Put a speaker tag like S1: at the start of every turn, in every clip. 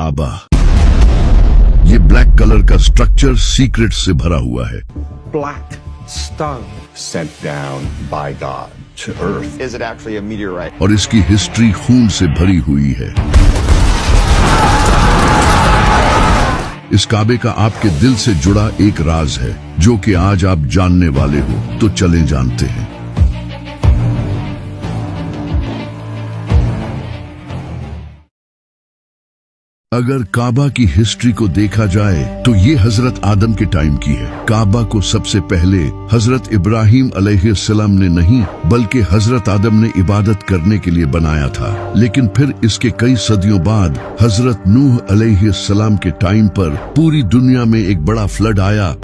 S1: काबा। ये black colour का structure secret से भरा हुआ है।
S2: Black stone
S3: sent down by God to earth.
S2: Is it actually a meteorite?
S1: और इसकी हिस्ट्री खून से भरी हुई है। इस काबे का आपके दिल से जुड़ा एक राज है जो कि आज आप जानने वाले हो, तो चलें जानते हैं। अगर काबा की हिस्ट्री को देखा जाए तो ये हजरत आदम के टाइम की है। काबा को सबसे पहले हजरत इब्राहिम अलैहिस्सलाम ने नहीं बल्कि हजरत आदम ने इबादत करने के लिए बनाया था। लेकिन फिर इसके कई सदियों बाद हजरत नूह अलैहिस्सलाम के टाइम पर पूरी दुनिया में एक बड़ा फ्लड आया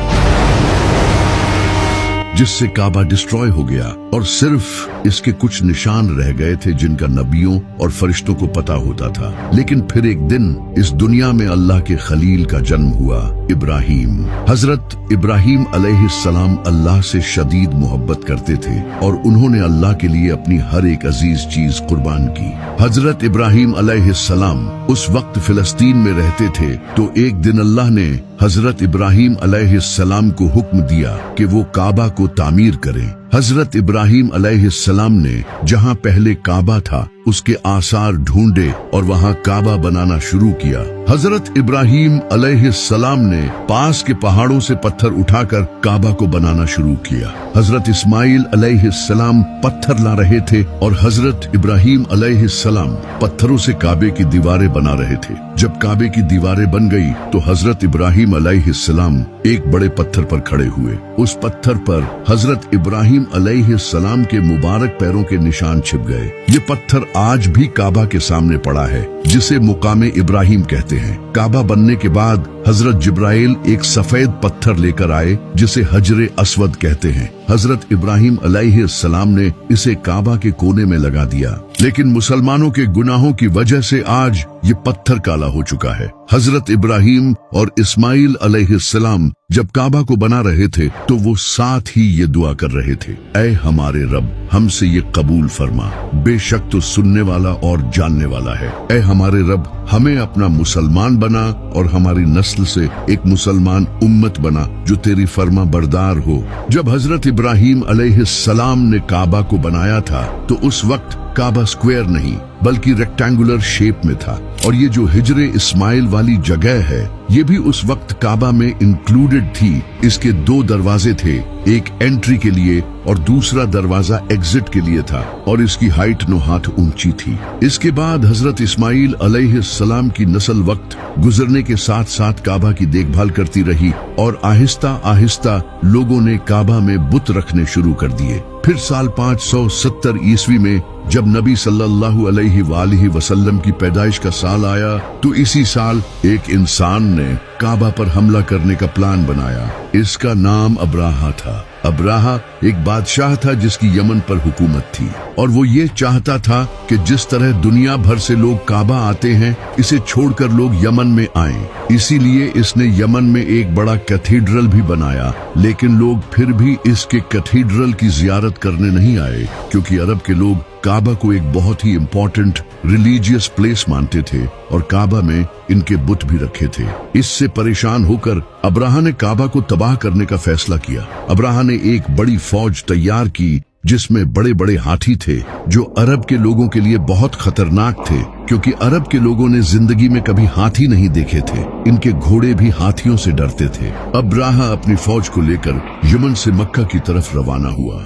S1: जिससे काबा डिस्ट्रॉय हो गया और सिर्फ इसके कुछ निशान रह गए थे जिनका नबियों और फरिश्तों को पता होता था। लेकिन फिर एक दिन इस दुनिया में अल्लाह के खलील का जन्म हुआ, इब्राहिम। हजरत इब्राहिम अलैहिस्सलाम अल्लाह से शदीद मोहब्बत करते थे और उन्होंने अल्लाह के लिए अपनी हर एक अजीज चीज कुर्बान की। हजरत इब्राहिम अलैहिस्सलाम उस वक्त फिलिस्तीन में रहते थे, तो एक दिन अल्लाह ने हजरत इब्राहिम अलैहिस्सलाम को हुक्म दिया कि वो काबा को तामीर करें। हजरत इब्राहिम अलैहिस्सलाम ने जहां पहले काबा था उसके आसार ढूंढे और वहां काबा बनाना शुरू किया। हजरत इब्राहिम अलैहिस्सलाम ने पास के पहाड़ों से पत्थर उठाकर काबा को बनाना शुरू किया। हजरत इस्माइल अलैहिस्सलाम पत्थर ला रहे थे और हजरत इब्राहिम अलैहिस्सलाम पत्थरों से काबे की दीवारें बना रहे थे। जब काबे की दीवारें बन गई तो हजरत इब्राहिम अलैहिस्सलाम एक बड़े पत्थर पर खड़े हुए। उस पत्थर पर हजरत इब्राहिम अलैहिस्सलाम के मुबारक पैरों के निशान छिप गए। ये पत्थर आज भी काबा के सामने पड़ा है, जिसे मुकामे इब्राहिम कहते हैं। काबा बनने के बाद हजरत जिब्राइल एक सफेद पत्थर लेकर आए जिसे हजरे अस्वद कहते हैं। हजरत इब्राहिम अलैहिस्सलाम ने इसे काबा के कोने में लगा दिया, लेकिन मुसलमानों के गुनाहों की वजह से आज ये पत्थर काला हो चुका है। हजरत इब्राहिम और इस्माइल अलैहिस्सलाम जब काबा को बना रहे थे तो वो साथ ही ये दुआ कर रहे थे, ऐ हमारे रब, हमसे ये कबूल फरमा, बेशक तो सुनने वाला और जानने वाला है। ऐ हमारे रब, हमें अपना मुसलमान बना और हमारी नस्ल से एक मुसलमान उम्मत बना जो तेरी फर्मा बरदार हो। जब हजरत इब्राहिम अलैहिस्सलाम ने काबा को बनाया था तो उस वक्त काबा स्क्वायर नहीं बल्कि रेक्टेंगुलर शेप में था, और ये जो हिजरे इस्माइल वाली जगह है ये भी उस वक्त काबा में इंक्लूडेड थी। इसके दो दरवाजे थे, एक एंट्री के लिए और दूसरा दरवाजा एग्जिट के लिए था, और इसकी हाइट 9 हाथ ऊंची थी। इसके बाद हजरत इस्माइल अलैहिस्सलाम की नस्ल वक्त गुजरने के साथ साथ काबा की देखभाल करती रही और आहिस्ता आहिस्ता लोगों ने काबा में बुत रखने शुरू कर दिए। फिर साल 570 ईस्वी में जब नबी सल्लल्लाहु अलैहि वसल्लम की पैदाइश का साल आया तो इसी साल एक इंसान ने काबा पर हमला करने का प्लान बनाया। इसका नाम अब्राहा था। अब्राहा एक बादशाह था जिसकी यमन पर हुकूमत थी, और वो ये चाहता था कि जिस तरह दुनिया भर से लोग काबा आते हैं इसे छोड़कर लोग यमन में आएं। इसीलिए इसने यमन में एक बड़ा कैथीड्रल भी बनाया, लेकिन लोग फिर भी इसके कैथीड्रल की जियारत करने नहीं आए क्योंकि अरब के लोग काबा को एक बहुत ही इम्पोर्टेंट रिलीजियस प्लेस मानते थे और काबा में इनके बुत भी रखे थे। इससे परेशान होकर अब्राहा ने काबा को तबाह करने का फैसला किया। अब्राहा ने एक बड़ी फौज तैयार की जिसमें बड़े बड़े हाथी थे जो अरब के लोगों के लिए बहुत खतरनाक थे, क्योंकि अरब के लोगों ने जिंदगी में कभी हाथी नहीं देखे थे। इनके घोड़े भी हाथियों से डरते थे। अब्राहा अपनी फौज को लेकर यमन से मक्का की तरफ रवाना हुआ।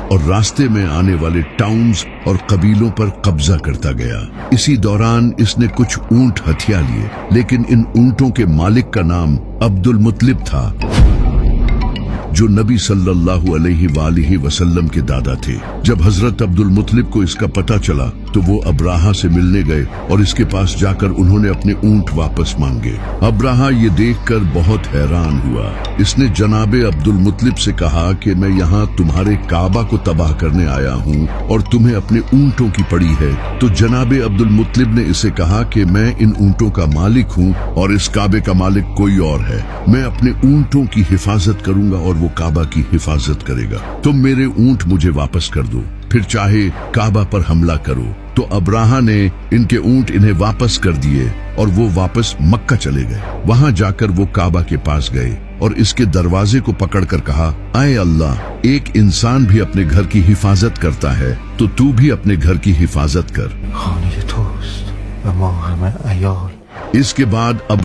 S1: और रास्ते में आने वाले टाउन्स और कबीलों पर कब्जा करता गया। इसी दौरान इसने कुछ ऊंट हथिया लिए, लेकिन इन ऊंटों के मालिक का नाम अब्दुल मुत्तलिब था जो नबी सल्लल्लाहु अलैहि वसल्लम के दादा थे। जब हजरत अब्दुल मुत्तलिब को इसका पता चला तो वो अब्राहा से मिलने गए और इसके पास जाकर उन्होंने अपने ऊंट वापस मांगे। अब्राहा ये देखकर बहुत हैरान हुआ। इसने जनाबे अब्दुल मुत्तलिब से कहा कि मैं यहाँ तुम्हारे काबा को तबाह करने आया हूँ और तुम्हें अपने ऊंटों की पड़ी है। तो जनाबे अब्दुल मुत्तलिब ने इसे कहा कि मैं इन ऊंटों का मालिक हूँ और इस काबे का मालिक कोई और है। मैं अपने ऊंटों की हिफाजत करूंगा और वो काबा की हिफाजत करेगा। तुम मेरे ऊंट मुझे वापस कर दो। फिर चाहे काबा पर हमला करो। तो अब्राहा ने इनके ऊंट इन्हें वापस कर दिए और वो वापस मक्का चले गए। वहां जाकर वो काबा के पास गए और इसके दरवाजे को पकड़कर कहा, आए अल्लाह, एक इंसान भी अपने घर की हिफाजत करता है तो तू भी अपने घर की हिफाजत कर।
S4: خانه توست و ما همه عیال.
S1: इसके बाद अब